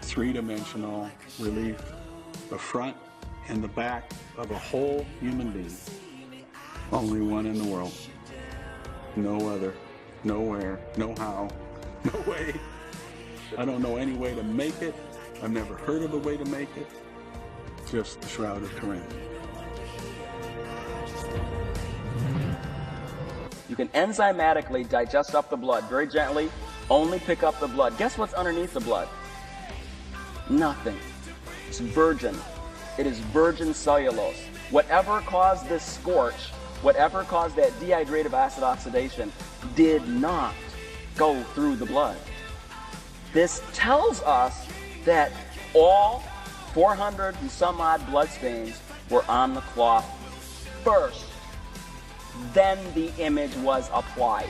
three-dimensional relief, the front and the back of a whole human being. Only one in the world. No other, nowhere, no how, no way. I don't know any way to make it. I've never heard of a way to make it. Just the Shroud of Turin. You can enzymatically digest up the blood very gently, only pick up the blood. Guess what's underneath the blood? Nothing. It's virgin. It is virgin cellulose. Whatever caused this scorch, whatever caused that dehydrative acid oxidation, did not go through the blood. This tells us that all 400 and some odd blood stains were on the cloth first. Then the image was applied.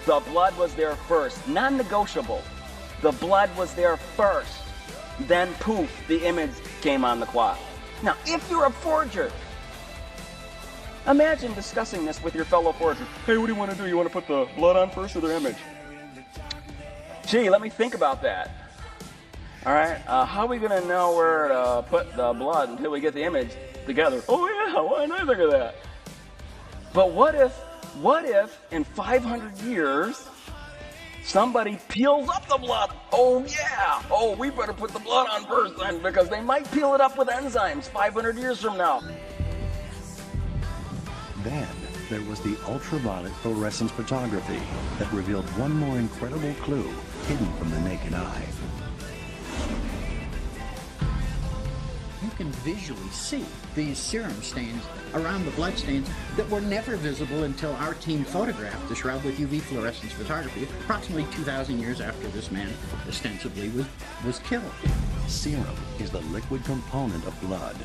The blood was there first, non-negotiable. The blood was there first. Then poof, the image came on the cloth. Now, if you're a forger, imagine discussing this with your fellow forger. Hey, what do you want to do? You want to put the blood on first or their image? Gee, let me think about that. All right, how are we going to know where to put the blood until we get the image together? Oh yeah, why didn't I think of that? But what if in 500 years, somebody peels up the blood? Oh yeah, oh we better put the blood on first then, because they might peel it up with enzymes 500 years from now. Then there was the ultraviolet fluorescence photography that revealed one more incredible clue hidden from the naked eye. You can visually see these serum stains around the blood stains that were never visible until our team photographed the shroud with UV fluorescence photography approximately 2,000 years after this man ostensibly was killed. Serum is the liquid component of blood.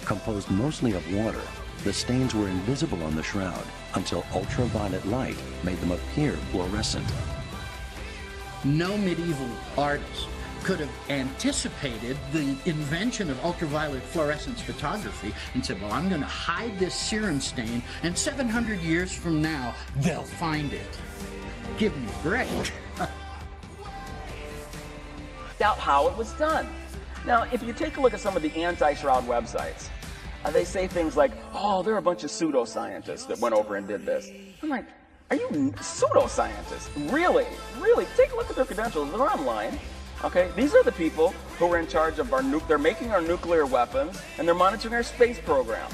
Composed mostly of water, the stains were invisible on the shroud until ultraviolet light made them appear fluorescent. No medieval artist could have anticipated the invention of ultraviolet fluorescence photography and said, well, I'm going to hide this serum stain, and 700 years from now, they'll find it. Give me a break. Out how it was done. Now, if you take a look at some of the anti-shroud websites, they say things like, oh, there are a bunch of pseudoscientists that went over and did this. I'm like, are you pseudoscientists? Really? Really? Take a look at their credentials. They're online. Okay, these are the people who are in charge of they're making our nuclear weapons, and they're monitoring our space program.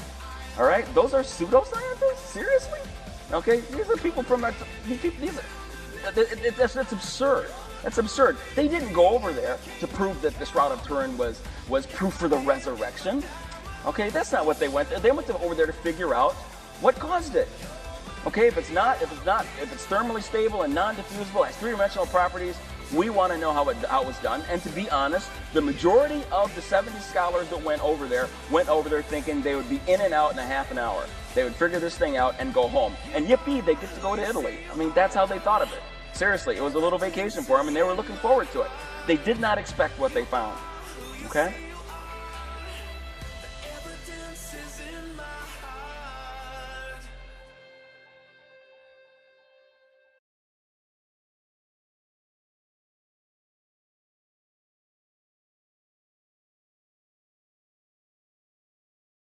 All right, those are pseudoscientists? Seriously? Okay, these are people from our, that's absurd. That's absurd. They didn't go over there to prove that the Shroud of Turin was proof for the resurrection. Okay, that's not what they went there. They went over there to figure out what caused it. Okay, if it's thermally stable and non-diffusible, has three-dimensional properties, we want to know how it was done. And to be honest, the majority of the 70 scholars that went over there thinking they would be in and out in a half an hour. They would figure this thing out and go home. And yippee, they get to go to Italy. I mean, that's how they thought of it. Seriously, it was a little vacation for them, and they were looking forward to it. They did not expect what they found. Okay?